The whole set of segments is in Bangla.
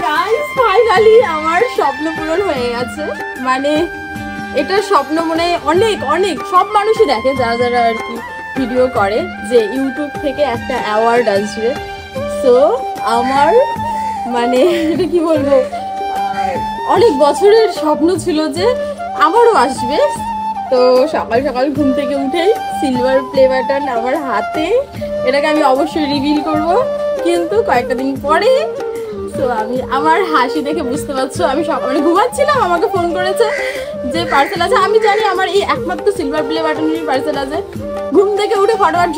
গাইস ফাইনালি আমার স্বপ্ন পূরণ হয়ে গেছে। মানে এটা স্বপ্ন মনে অনেক অনেক সব মানুষই দেখে, যারা যারা আর কি ভিডিও করে, যে ইউটিউব থেকে একটা অ্যাওয়ার্ড আসবে। সো আমার মানে এটা কি বলবো, অনেক বছরের স্বপ্ন ছিল যে আমারও আসবে। তো সকাল সকাল ঘুম থেকে উঠেই সিলভার প্লে বাটন আমার হাতে, এটাকে আমি অবশ্যই রিভিল করব কিন্তু কয়েকটা দিন পরে। তো আমি আমার হাসি দেখে বুঝতে পারছো, আমি সকালে ঘুমাচ্ছিলাম, আমাকে ফোন করেছে যে পার্সেল আছে। আমি জানি আমার এই একমাত্র সিলভার প্লে বাটনেরই পার্সেল আছে। ঘুম থেকে উঠে ফটোফট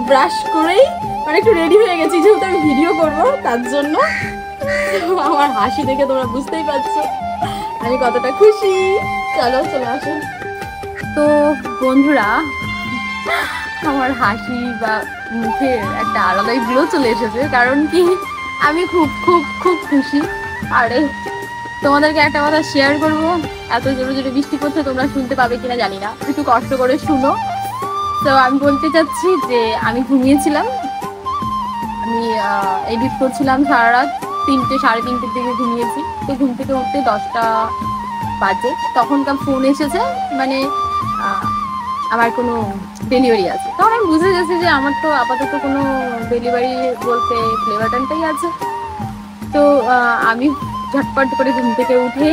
ব্রাশ করেই মানে একটু রেডি হয়ে গেছি, যেহেতু আমি ভিডিও করব তার জন্য। আমার হাসি দেখে তোমরা বুঝতেই পারছো আমি কতটা খুশি। চলো চলে আসো। তো বন্ধুরা, আমার হাসি বা মুখে একটা আলাদাই গ্লো চলে এসেছে, কারণ কি আমি খুব খুব খুব খুশি। আরে তোমাদেরকে একটা কথা শেয়ার করব, এত জোরে জোরে বৃষ্টি পড়ছে, তোমরা শুনতে পাবে কিনা জানি না, একটু কষ্ট করে শুনো। তো আমি বলতে চাচ্ছি যে আমি ঘুমিয়েছিলাম, আমি এডিট করছিলাম সারা রাত, 3টে সাড়ে 3টের দিকে ঘুমিয়েছি। তো ঘুম থেকে উঠতে 10টা বাজে, তখনকার ফোন এসেছে মানে আমার কোনো ডেলিভারি আছে। তখন আমি বুঝে গেছি যে আমার তো আপাতত কোনো ডেলিভারি বলতে প্লে বাটনটাই আছে। তো আমি ঝটপট করে ঘুম থেকে উঠে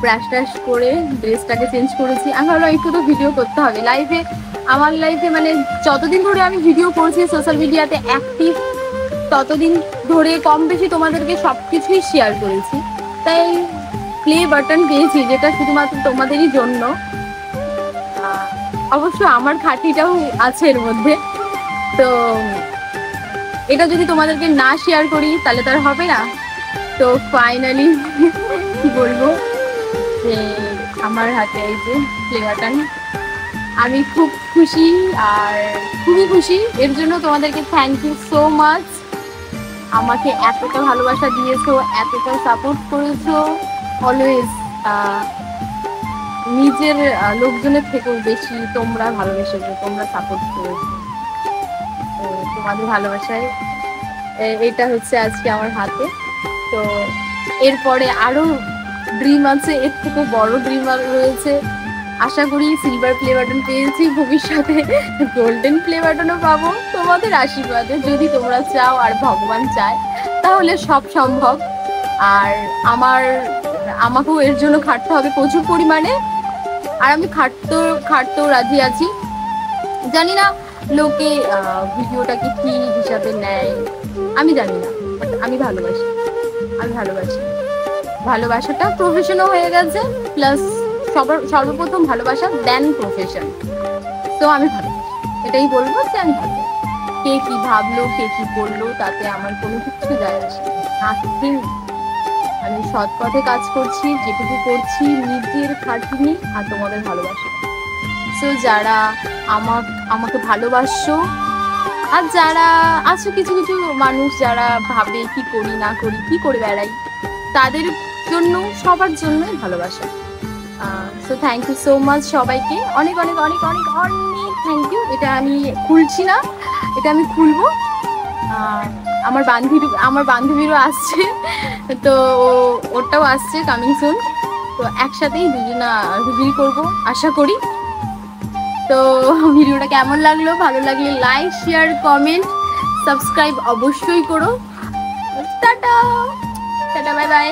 ব্রাশ ট্রাশ করে ড্রেসটাকে চেঞ্জ করেছি। আমি ভাবলাম একটু তো ভিডিও করতে হবে লাইফে, আমার লাইফে মানে যতদিন ধরে আমি ভিডিও করছি সোশ্যাল মিডিয়াতে অ্যাক্টিভ, ততদিন ধরে কম বেশি তোমাদেরকে সব কিছুই শেয়ার করেছি। তাই প্লে বাটন পেয়েছি যেটা শুধুমাত্র তোমাদেরই জন্য। অবশ্য আমার খাঁটিটাও আছে এর মধ্যে। তো এটা যদি তোমাদেরকে না শেয়ার করি তাহলে তার হবে না। তো ফাইনালি কি বলবো, যে আমার হাতে এই যে প্লে বাটন, আমি খুব খুশি আর খুবই খুশি। এর জন্য তোমাদেরকে থ্যাংক ইউ সো মাচ। আমাকে এতটা ভালোবাসা দিয়েছো, এতটা সাপোর্ট করেছো, অলওয়েজ নিজের লোকজনের থেকেও বেশি তোমরা ভালোবেসেছো, তোমরা সাপোর্ট করেছো। তো তোমাদের ভালোবাসায় এটা হচ্ছে আজকে আমার হাতে। তো এরপরে আরো ড্রিম আছে, এর থেকে বড় ড্রিম আর রয়েছে। আশা করি সিলভার প্লে বাটন পেয়েছি, ভবিষ্যতে গোল্ডেন প্লে বাটনও পাবো তোমাদের আশীর্বাদে। যদি তোমরা চাও আর ভগবান চায় তাহলে সব সম্ভব। আর আমাকেও এর জন্য খাটতে হবে প্রচুর পরিমাণে, আর আমি খাটতেও রাজি আছি। জানি না লোকে ভিডিওটাকে কি হিসাবে নেয়, আমি জানি না, বাট আমি ভালোবাসি। ভালোবাসাটা প্রফেশনও হয়ে গেছে, প্লাস সর্বপ্রথম ভালোবাসা দেন প্রফেশন। তো আমি ভালোবাসি, এটাই বলবো যে আমি ভালোবাসি। কে কি ভাবলো, কে কি বললো, তাতে আমার কোনো কিছু যায় আসে না। আমি সৎ পথে কাজ করছি, যেটুকু করছি নিজের খাটনি আর তোমাদের ভালোবাসা। সো যারা আমাকে ভালোবাসছো, আর যারা আছে কিছু কিছু মানুষ যারা ভাবে কি করি না করি, কি করে বেড়াই, তাদের জন্য সবার জন্যই ভালোবাসা। So thank you so much সবাইকে, অনেক অনেক অনেক অনেক অনেক থ্যাংক ইউ। এটা আমি খুলছি না, এটা আমি খুলবো। আমার বান্ধবীরও আসছে, তো ওটাও আসছে কামিং সুন। তো একসাথেই দুজনা রিভিল করবো আশা করি। তো ভিডিওটা কেমন লাগলো, ভালো লাগলে লাইক শেয়ার কমেন্ট সাবস্ক্রাইব অবশ্যই করো। Tata tata, bye bye.